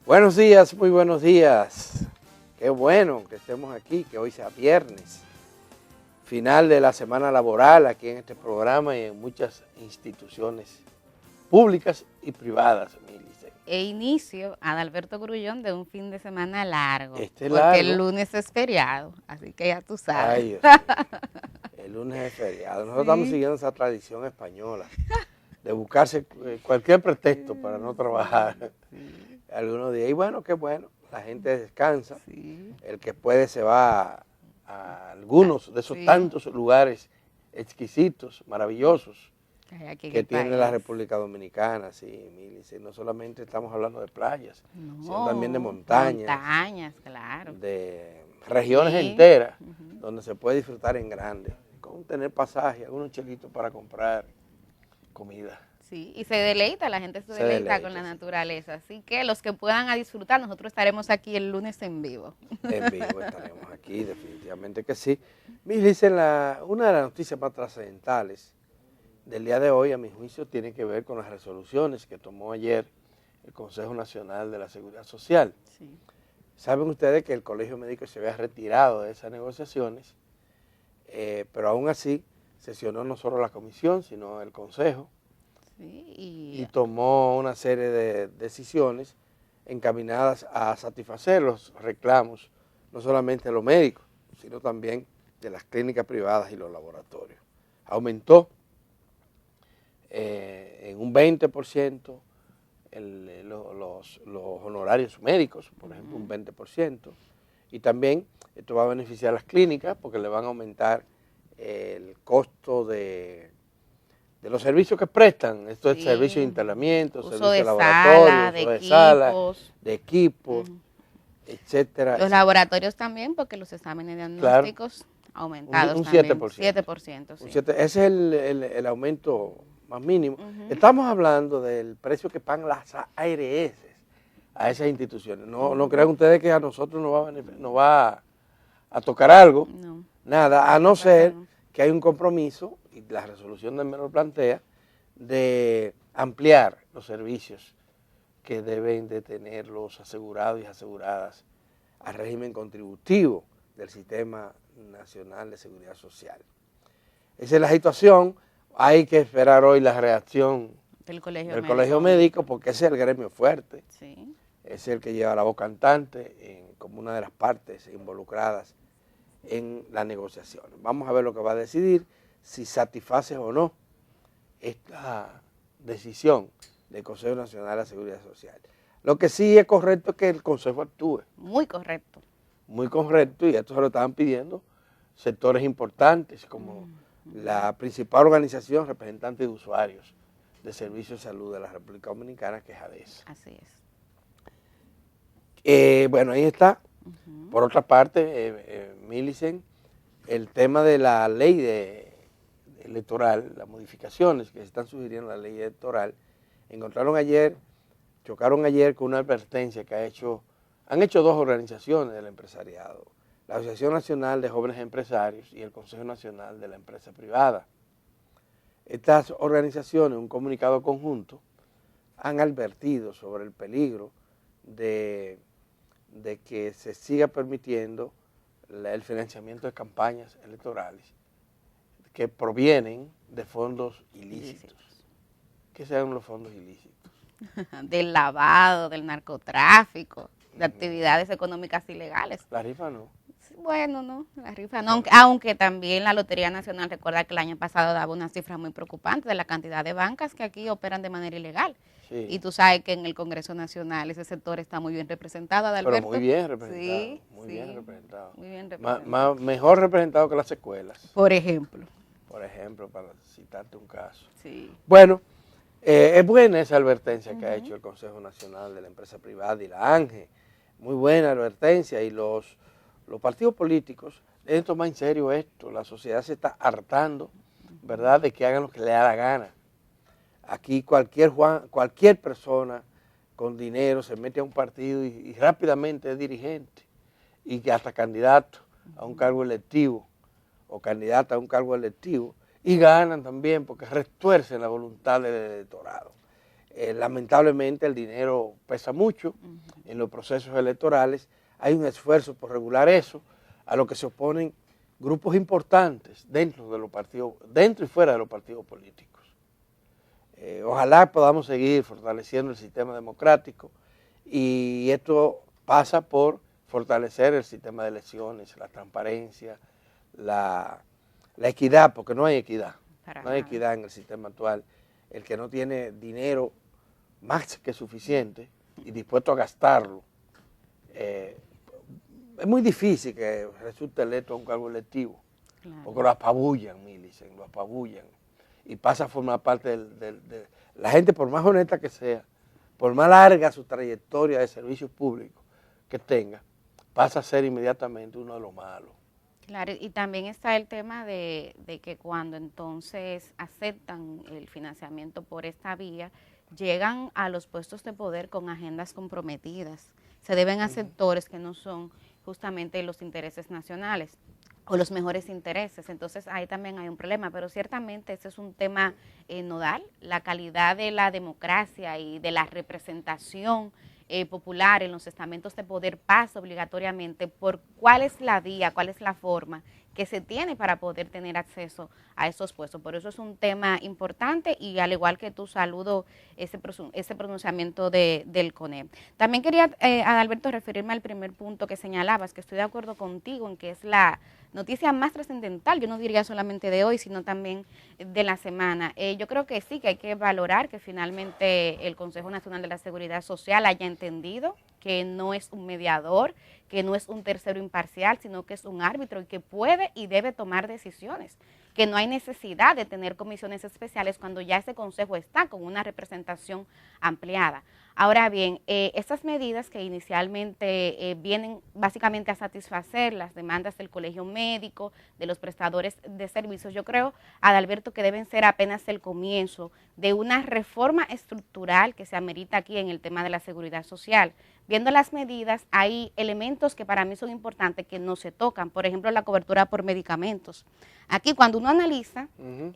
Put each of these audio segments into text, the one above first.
Buenos días, muy buenos días. Qué bueno que estemos aquí, que hoy sea viernes, final de la semana laboral aquí en este programa y en muchas instituciones públicas y privadas, Milice. E inicio, Adalberto Grullón, de un fin de semana largo, porque largo. el lunes es feriado, así que ya tú sabes. Ay, Dios mío. El lunes es feriado. Nosotros estamos siguiendo esa tradición española de buscarse cualquier pretexto para no trabajar algunos días. Y bueno, qué bueno, la gente descansa. El que puede se va a algunos de esos tantos lugares exquisitos, maravillosos que tiene la República Dominicana. Sí, Milice. No solamente estamos hablando de playas, sino también de montañas, claro. De regiones enteras donde se puede disfrutar en grande, con tener pasaje, algunos chelitos para comprar comida. Sí, y se deleita, la gente se deleita con la naturaleza, así que los que puedan a disfrutar, nosotros estaremos aquí el lunes en vivo. En vivo estaremos aquí, definitivamente que sí. Milice, una de las noticias más trascendentales del día de hoy, a mi juicio, tiene que ver con las resoluciones que tomó ayer el Consejo Nacional de la Seguridad Social. Sí. Saben ustedes que el Colegio Médico se había retirado de esas negociaciones, pero aún así sesionó no solo la comisión, sino el Consejo, y tomó una serie de decisiones encaminadas a satisfacer los reclamos, no solamente de los médicos, sino también de las clínicas privadas y los laboratorios. Aumentó en un 20% los honorarios médicos, por ejemplo, un 20%, y también esto va a beneficiar a las clínicas porque le van a aumentar el costo de los servicios que prestan, esto es servicio de internamiento, servicio de laboratorio, uso de sala, de equipos, etcétera. Los laboratorios también, porque los exámenes diagnósticos aumentados un también. 7%. Sí. Ese es el aumento más mínimo. Estamos hablando del precio que pagan las ARS a esas instituciones. No crean ustedes que a nosotros nos va a tocar algo, nada, a no ser que hay un compromiso, y la resolución del MEN lo plantea, de ampliar los servicios que deben de tener los asegurados y aseguradas al régimen contributivo del Sistema Nacional de Seguridad Social. Esa es la situación. Hay que esperar hoy la reacción del Colegio Médico, porque ese es el gremio fuerte, es el que lleva la voz cantante como una de las partes involucradas en la negociación. Vamos a ver lo que va a decidir, si satisface o no esta decisión del Consejo Nacional de la Seguridad Social. Lo que sí es correcto es que el Consejo actúe. Muy correcto. Muy correcto, y esto se lo estaban pidiendo sectores importantes como la principal organización representante de usuarios de servicios de salud de la República Dominicana, que es ADESA. Así es. Bueno, ahí está. Por otra parte, Millicent, el tema de la ley electoral, las modificaciones que se están sugiriendo en la ley electoral, chocaron ayer con una advertencia que han hecho dos organizaciones del empresariado, la Asociación Nacional de Jóvenes Empresarios y el Consejo Nacional de la Empresa Privada. Estas organizaciones, un comunicado conjunto, han advertido sobre el peligro de que se siga permitiendo el financiamiento de campañas electorales que provienen de fondos ilícitos. ¿Qué sean los fondos ilícitos? Del lavado, del narcotráfico, de actividades económicas ilegales. La rifa no. Bueno, no, la rifa no, aunque también la Lotería Nacional, recuerda que el año pasado daba una cifra muy preocupante de la cantidad de bancas que aquí operan de manera ilegal. Sí. Y tú sabes que en el Congreso Nacional ese sector está muy bien representado, Adalberto. Pero muy bien representado, sí, muy bien representado. Muy bien representado. Mejor representado que las escuelas. Por ejemplo. Por ejemplo, para citarte un caso. Sí. Bueno, es buena esa advertencia que ha hecho el Consejo Nacional de la Empresa Privada y la ANGE. Muy buena advertencia, y los partidos políticos deben tomar en serio esto. La sociedad se está hartando, ¿verdad?, de que hagan lo que le da la gana. Aquí cualquier persona con dinero se mete a un partido y rápidamente es dirigente, y que hasta candidato a un cargo electivo o candidata a un cargo electivo, y ganan también porque retuercen la voluntad del electorado. Lamentablemente el dinero pesa mucho en los procesos electorales. Hay un esfuerzo por regular eso, a lo que se oponen grupos importantes dentro de los partidos, dentro y fuera de los partidos políticos. Ojalá podamos seguir fortaleciendo el sistema democrático, y esto pasa por fortalecer el sistema de elecciones, la transparencia, la equidad, porque no hay equidad. No hay equidad en el sistema actual. El que no tiene dinero más que suficiente y dispuesto a gastarlo, es muy difícil que resulte electo a un cargo electivo, claro, porque lo apabullan, Millicent, lo apabullan, y pasa a formar parte de la gente, por más honesta que sea, por más larga su trayectoria de servicios públicos que tenga, pasa a ser inmediatamente uno de los malos. Claro, y también está el tema de que cuando entonces aceptan el financiamiento por esta vía, llegan a los puestos de poder con agendas comprometidas. Se deben a sectores que no son justamente los intereses nacionales o los mejores intereses. Entonces ahí también hay un problema, pero ciertamente ese es un tema nodal, la calidad de la democracia y de la representación popular en los estamentos de poder pasa obligatoriamente por cuál es la vía, cuál es la forma que se tiene para poder tener acceso a esos puestos. Por eso es un tema importante, y al igual que tú, saludo ese pronunciamiento del CONEP. También quería, Adalberto, referirme al primer punto que señalabas, que estoy de acuerdo contigo en que es la noticia más trascendental, yo no diría solamente de hoy, sino también de la semana. Yo creo que sí, que hay que valorar que finalmente el Consejo Nacional de la Seguridad Social haya entendido que no es un mediador, que no es un tercero imparcial, sino que es un árbitro y que puede y debe tomar decisiones, que no hay necesidad de tener comisiones especiales cuando ya ese consejo está con una representación ampliada. Ahora bien, estas medidas que inicialmente vienen básicamente a satisfacer las demandas del colegio médico, de los prestadores de servicios, yo creo, Adalberto, que deben ser apenas el comienzo de una reforma estructural que se amerita aquí en el tema de la seguridad social. Viendo las medidas, hay elementos que para mí son importantes que no se tocan, por ejemplo, la cobertura por medicamentos. Aquí, cuando uno analiza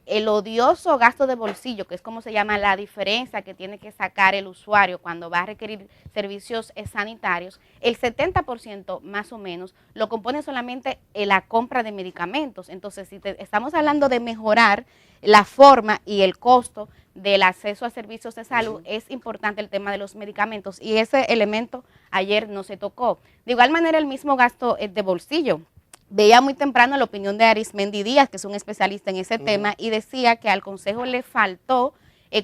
el odioso gasto de bolsillo, que es como se llama la diferencia que tiene que sacar el usuario cuando va a requerir servicios sanitarios, el 70% más o menos lo compone solamente la compra de medicamentos. Entonces, si estamos hablando de mejorar la forma y el costo del acceso a servicios de salud, es importante el tema de los medicamentos, y ese elemento ayer no se tocó. De igual manera, el mismo gasto de bolsillo. Veía muy temprano la opinión de Arismendi Díaz, que es un especialista en ese tema, y decía que al Consejo le faltó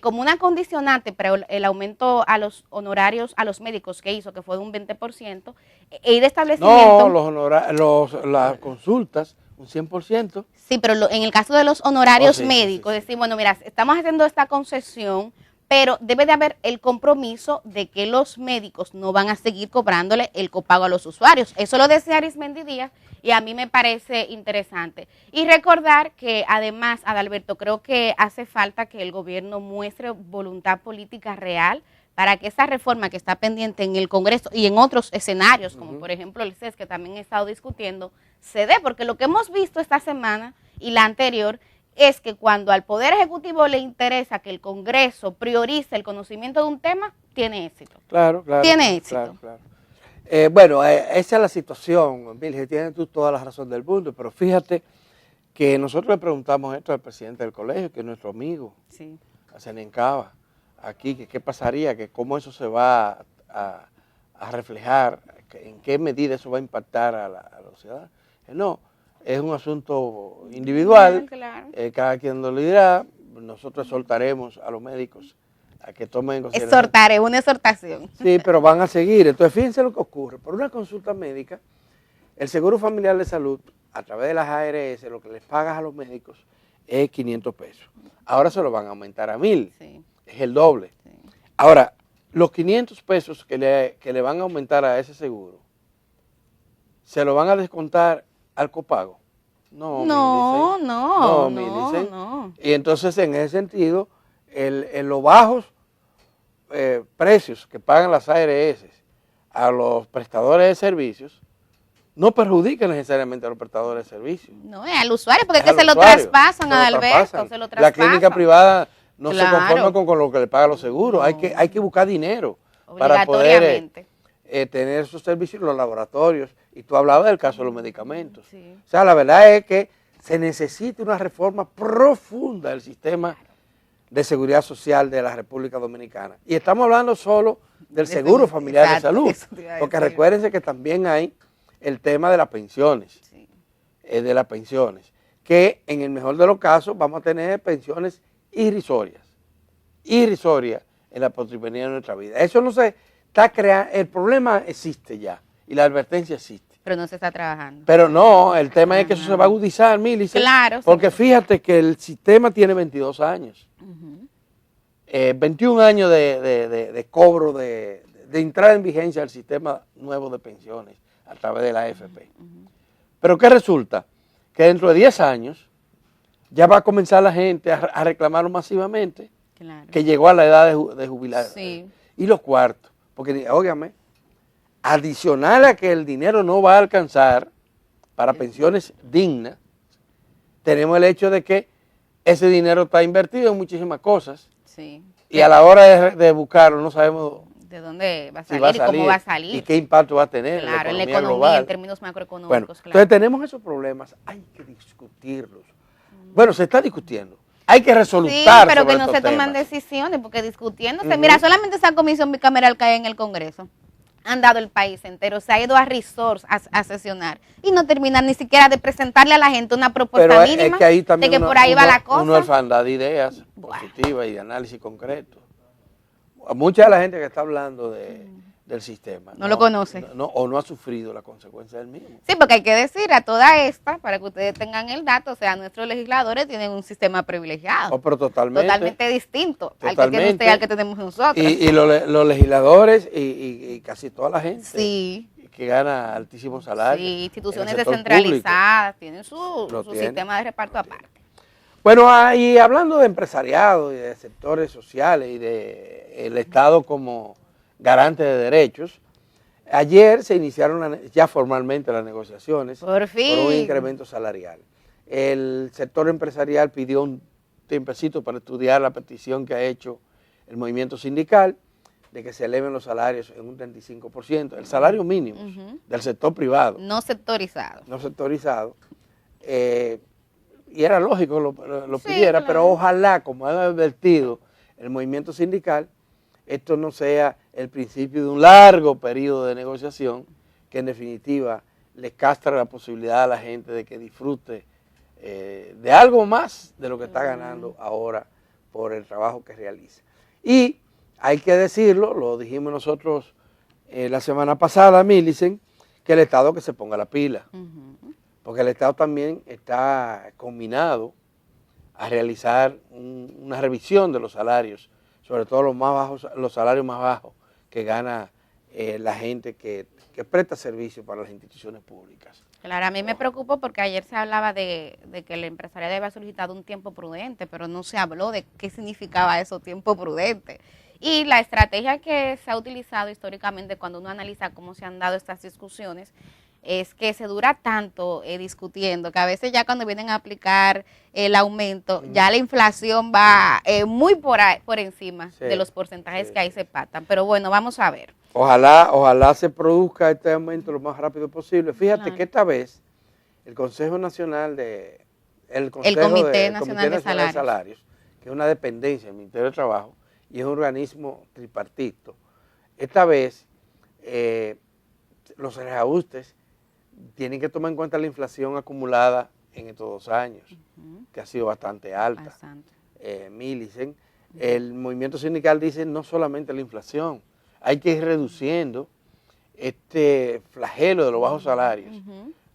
como una condicionante para el aumento a los honorarios a los médicos que hizo, que fue de un 20%, y de establecimiento. No, las consultas, un 100%. Sí, pero en el caso de los honorarios médicos, decir, bueno, mira, estamos haciendo esta concesión, pero debe de haber el compromiso de que los médicos no van a seguir cobrándole el copago a los usuarios. Eso lo decía Arismendi Díaz, y a mí me parece interesante. Y recordar que además, Adalberto, creo que hace falta que el gobierno muestre voluntad política real para que esa reforma que está pendiente en el Congreso y en otros escenarios, como por ejemplo el CES, que también he estado discutiendo, se dé, porque lo que hemos visto esta semana y la anterior es que cuando al Poder Ejecutivo le interesa que el Congreso priorice el conocimiento de un tema, tiene éxito. Claro. Tiene éxito. Claro. Bueno, esa es la situación, Millicent, tienes tú toda la razón del mundo, pero fíjate que nosotros le preguntamos esto al presidente del colegio, que es nuestro amigo, a Senencaba, aquí, que qué pasaría, que cómo eso se va a reflejar, en qué medida eso va a impactar a la sociedad. No, es un asunto individual, claro. Cada quien lo dirá, nosotros exhortaremos a los médicos a que tomen en consideración. Exhortaré, una exhortación. Sí, pero van a seguir. Entonces, fíjense lo que ocurre. Por una consulta médica, el Seguro Familiar de Salud, a través de las ARS, lo que les pagas a los médicos es 500 pesos. Ahora se lo van a aumentar a 1,000. Sí. Es el doble. Sí. Ahora, los 500 pesos que le van a aumentar a ese seguro, ¿se lo van a descontar al copago? No. Y entonces, en ese sentido, en los bajos precios que pagan las ARS a los prestadores de servicios, no perjudica necesariamente a los prestadores de servicios. No, es al usuario, porque es que se lo traspasan, Adalberto, se lo traspasan. La clínica privada no se conforma con lo que le pagan los seguros. No. Hay que buscar dinero para poder tener esos servicios en los laboratorios. Y tú hablabas del caso de los medicamentos. Sí. O sea, la verdad es que se necesita una reforma profunda del sistema de seguridad social de la República Dominicana. Y estamos hablando solo del seguro familiar de salud, porque recuérdense que también hay el tema de las pensiones, que en el mejor de los casos vamos a tener pensiones irrisorias en la postrimería de nuestra vida. Eso no se está creando, el problema existe ya y la advertencia existe. Pero no se está trabajando. Pero no, el tema es que eso se va a agudizar, Milice. Claro. Porque fíjate que el sistema tiene 22 años. 21 años de cobro, de entrada en vigencia del sistema nuevo de pensiones a través de la AFP. Pero ¿qué resulta? Que dentro de 10 años ya va a comenzar la gente a reclamarlo masivamente, que llegó a la edad de jubilar. Sí. Y los cuartos, porque, óigame, adicional a que el dinero no va a alcanzar para pensiones dignas, tenemos el hecho de que ese dinero está invertido en muchísimas cosas. Sí. Y a la hora de buscarlo no sabemos de dónde va a salir, y cómo va a salir. Y qué impacto va a tener en la economía global. En términos macroeconómicos. Bueno, entonces tenemos esos problemas, hay que discutirlos. Bueno, se está discutiendo. Hay que resolutar. Sí, pero que no se toman decisiones, porque discutiéndose. Mira, solamente esa comisión bicameral que hay en el Congreso han dado el país entero, se ha ido a resorts a sesionar y no terminan ni siquiera de presentarle a la gente una propuesta mínima es que ahí también de que por ahí va la cosa. Una orfandad de ideas positivas y de análisis concreto. Mucha de la gente que está hablando del sistema no lo conoce. O no ha sufrido la consecuencia del mismo. Sí, porque hay que decir a toda esta, para que ustedes tengan el dato, o sea, nuestros legisladores tienen un sistema privilegiado. Pero totalmente distinto al que tiene usted y al que tenemos nosotros. Y los legisladores y casi toda la gente que gana altísimos salarios. Sí, instituciones descentralizadas tienen su sistema de reparto aparte. Bueno, y hablando de empresariado y de sectores sociales y del Estado como garante de derechos, ayer se iniciaron ya formalmente las negociaciones por un incremento salarial. El sector empresarial pidió un tiempecito para estudiar la petición que ha hecho el movimiento sindical de que se eleven los salarios en un 35%, el salario mínimo del sector privado. No sectorizado. No sectorizado. Y era lógico que lo pidiera, claro. Pero ojalá, como han advertido el movimiento sindical, esto no sea el principio de un largo periodo de negociación que en definitiva le castra la posibilidad a la gente de que disfrute de algo más de lo que está ganando ahora por el trabajo que realiza. Y hay que decirlo, lo dijimos nosotros la semana pasada, Millicent, que el Estado que se ponga la pila. Porque el Estado también está combinado a realizar una revisión de los salarios, sobre todo los salarios más bajos que gana la gente que presta servicio para las instituciones públicas. Claro, a mí me preocupa porque ayer se hablaba de que el empresario debe solicitar un tiempo prudente, pero no se habló de qué significaba eso, tiempo prudente. Y la estrategia que se ha utilizado históricamente cuando uno analiza cómo se han dado estas discusiones es que se dura tanto discutiendo que a veces ya cuando vienen a aplicar el aumento, ya la inflación va muy por encima de los porcentajes que ahí se pactan. Pero bueno, vamos a ver. Ojalá se produzca este aumento lo más rápido posible. Fíjate que esta vez el Consejo Nacional el Comité Nacional de Salarios, que es una dependencia del Ministerio de Trabajo y es un organismo tripartito, esta vez los reajustes tienen que tomar en cuenta la inflación acumulada en estos 2 años, que ha sido bastante alta. Millicent, el movimiento sindical dice no solamente la inflación, hay que ir reduciendo este flagelo de los bajos salarios,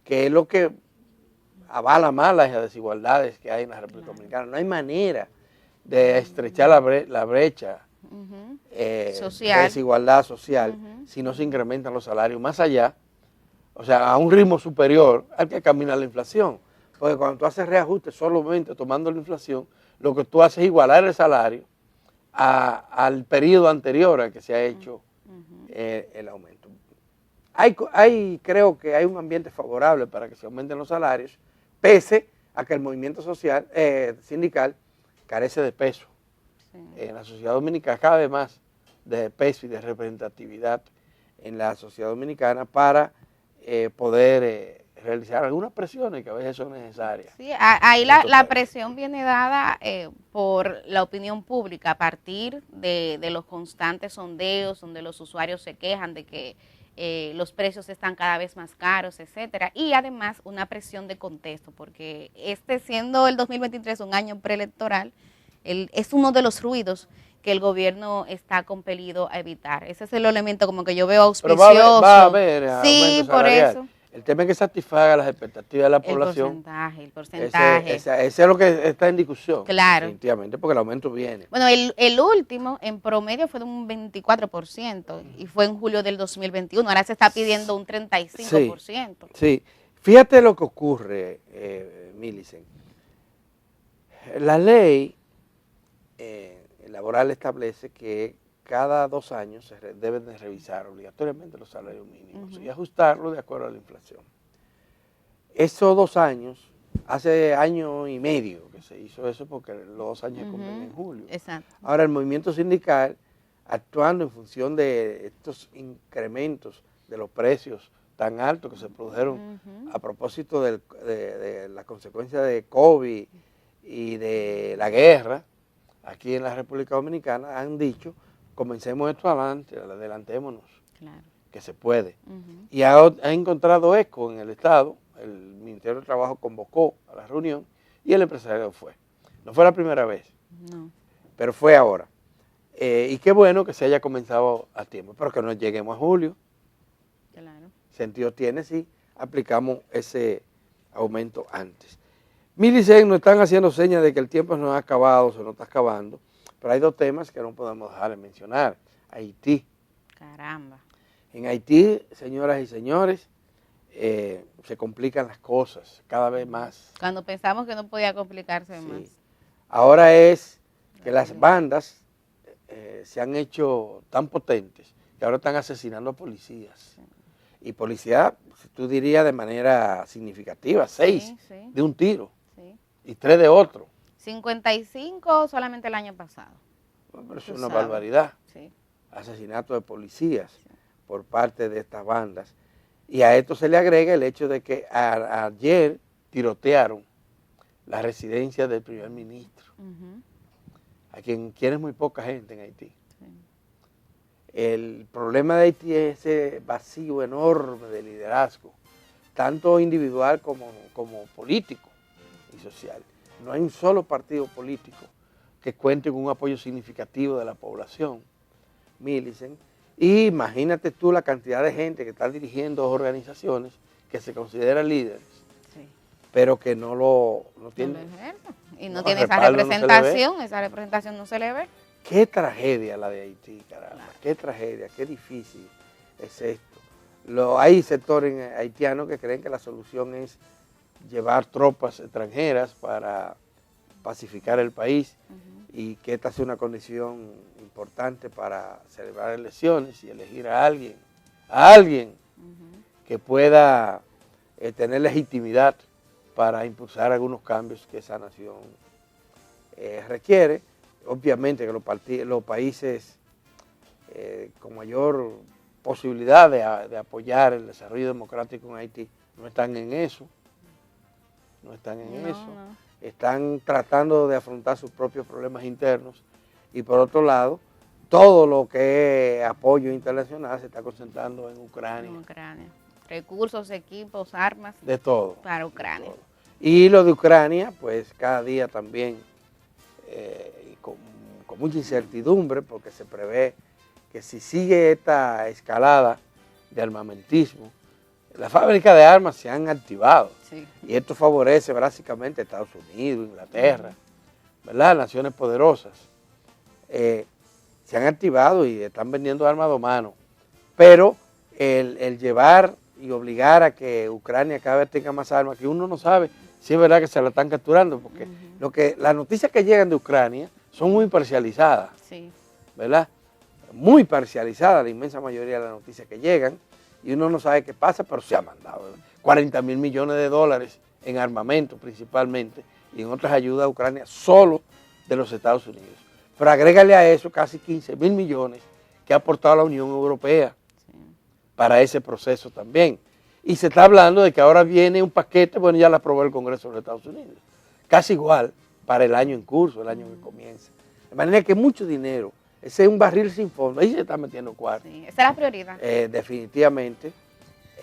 que es lo que avala más las desigualdades que hay en la República Dominicana. No hay manera de estrechar la brecha social, de desigualdad social si no se incrementan los salarios más allá, o sea, a un ritmo superior al que camina la inflación. Porque cuando tú haces reajustes solamente tomando la inflación, lo que tú haces es igualar el salario al periodo anterior al que se ha hecho el aumento. Creo que hay un ambiente favorable para que se aumenten los salarios, pese a que el movimiento social sindical carece de peso en la sociedad dominicana, cada vez más de peso y de representatividad en la sociedad dominicana para poder realizar algunas presiones que a veces son necesarias. Sí, ahí la presión viene dada por la opinión pública a partir de los constantes sondeos donde los usuarios se quejan de que los precios están cada vez más caros, etcétera, y además una presión de contexto, porque siendo el 2023 un año preelectoral, es uno de los ruidos que el gobierno está compelido a evitar. Ese es el elemento como que yo veo auspicioso. Pero va a haber sí, por eso. El tema es que satisfaga las expectativas de la población. El porcentaje. Ese es lo que está en discusión. Claro. Definitivamente, porque el aumento viene. Bueno, el último en promedio fue de un 24% y fue en julio del 2021. Ahora se está pidiendo un 35%. Sí. Fíjate lo que ocurre, Millicent. La ley laboral establece que cada 2 años se deben de revisar obligatoriamente los salarios mínimos y ajustarlo de acuerdo a la inflación. Esos 2 años, hace año y medio que se hizo eso porque los 2 años se cumplen en julio. Exacto. Ahora el movimiento sindical, actuando en función de estos incrementos de los precios tan altos que se produjeron a propósito de la consecuencia de COVID y de la guerra aquí en la República Dominicana, han dicho: comencemos esto adelante, adelantémonos, claro, que se puede. Y ha encontrado eco en el Estado. El Ministerio de Trabajo convocó a la reunión y el empresario fue. No fue la primera vez, pero fue ahora. Y qué bueno que se haya comenzado a tiempo, pero que no lleguemos a julio. Claro. Sentido tiene si aplicamos ese aumento antes. Millicent, nos están haciendo señas de que el tiempo no ha acabado, se nos está acabando. Pero hay 2 temas que no podemos dejar de mencionar. Haití. Caramba. En Haití, señoras y señores, se complican las cosas cada vez más. Cuando pensamos que no podía complicarse más. Ahora es que las bandas se han hecho tan potentes que ahora están asesinando a policías. Y policía, tú dirías de manera significativa, 6 de un tiro y 3 de otro. 55 solamente el año pasado. Bueno, pero eso es una barbaridad. Asesinato de policías por parte de estas bandas. Y a esto se le agrega el hecho de que ayer tirotearon la residencia del primer ministro, a quien quiere muy poca gente en Haití. El problema de Haití es ese vacío enorme de liderazgo, tanto individual como político y social. No hay un solo partido político que cuente con un apoyo significativo de la población, Millicent. Y imagínate tú la cantidad de gente que está dirigiendo organizaciones que se consideran líderes, pero que no tienen. Y no tiene esa representación, no se le ve. Qué tragedia la de Haití, caramba, claro. Qué tragedia, qué difícil es esto. Hay sectores haitianos que creen que la solución es llevar tropas extranjeras para pacificar el país y que esta sea una condición importante para celebrar elecciones y elegir a alguien que pueda tener legitimidad para impulsar algunos cambios que esa nación requiere. Obviamente que los países con mayor posibilidad de apoyar el desarrollo democrático en Haití no están en eso. Están tratando de afrontar sus propios problemas internos y por otro lado, todo lo que es apoyo internacional se está concentrando en Ucrania. Recursos, equipos, armas. De todo. Para Ucrania. Todo. Y lo de Ucrania, pues cada día también con mucha incertidumbre, porque se prevé que si sigue esta escalada de armamentismo, las fábricas de armas se han activado. Y esto favorece básicamente a Estados Unidos, Inglaterra, ¿verdad? Naciones poderosas. Se han activado y están vendiendo armas de mano. Pero el llevar y obligar a que Ucrania cada vez tenga más armas, que uno no sabe si es verdad que se la están capturando, porque las noticias que llegan de Ucrania son muy parcializadas, ¿verdad? Muy parcializadas, la inmensa mayoría de las noticias que llegan, y uno no sabe qué pasa, pero se ha mandado 40 mil millones de dólares en armamento principalmente, y en otras ayudas a Ucrania solo de los Estados Unidos. Pero agrégale a eso casi 15.000 millones que ha aportado la Unión Europea para ese proceso también. Y se está hablando de que ahora viene un paquete, bueno, ya lo aprobó el Congreso de los Estados Unidos, casi igual para el año en curso, el año que comienza. De manera que mucho dinero, ese es un barril sin fondo, ahí se está metiendo cuarto. Sí, esa es la prioridad. Definitivamente.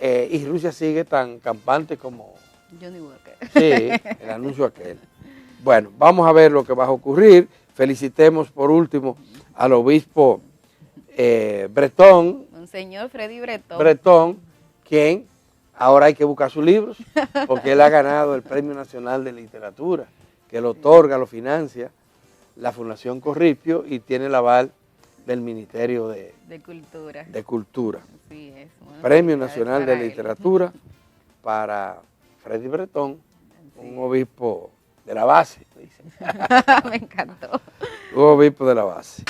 Y Rusia sigue tan campante como Johnny Walker. Sí, el anuncio aquel. Bueno, vamos a ver lo que va a ocurrir. Felicitemos por último al obispo Bretón. Monseñor Freddy Bretón. Bretón, quien ahora hay que buscar sus libros, porque él ha ganado el Premio Nacional de Literatura, que lo otorga, lo financia la Fundación Corripio y tiene el aval del Ministerio de Cultura. Sí, es. Bueno, Premio Nacional de Literatura para Freddy Bretón, un obispo de la base, dicen. Me encantó. Un obispo de la base.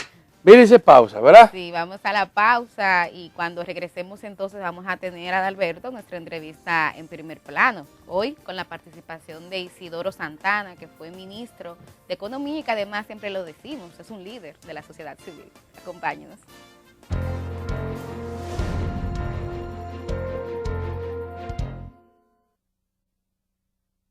Mírense pausa, ¿verdad? Sí, vamos a la pausa y cuando regresemos entonces vamos a tener a Adalberto nuestra entrevista en primer plano. Hoy con la participación de Isidoro Santana, que fue ministro de Economía y que además siempre lo decimos, es un líder de la sociedad civil. Acompáñenos.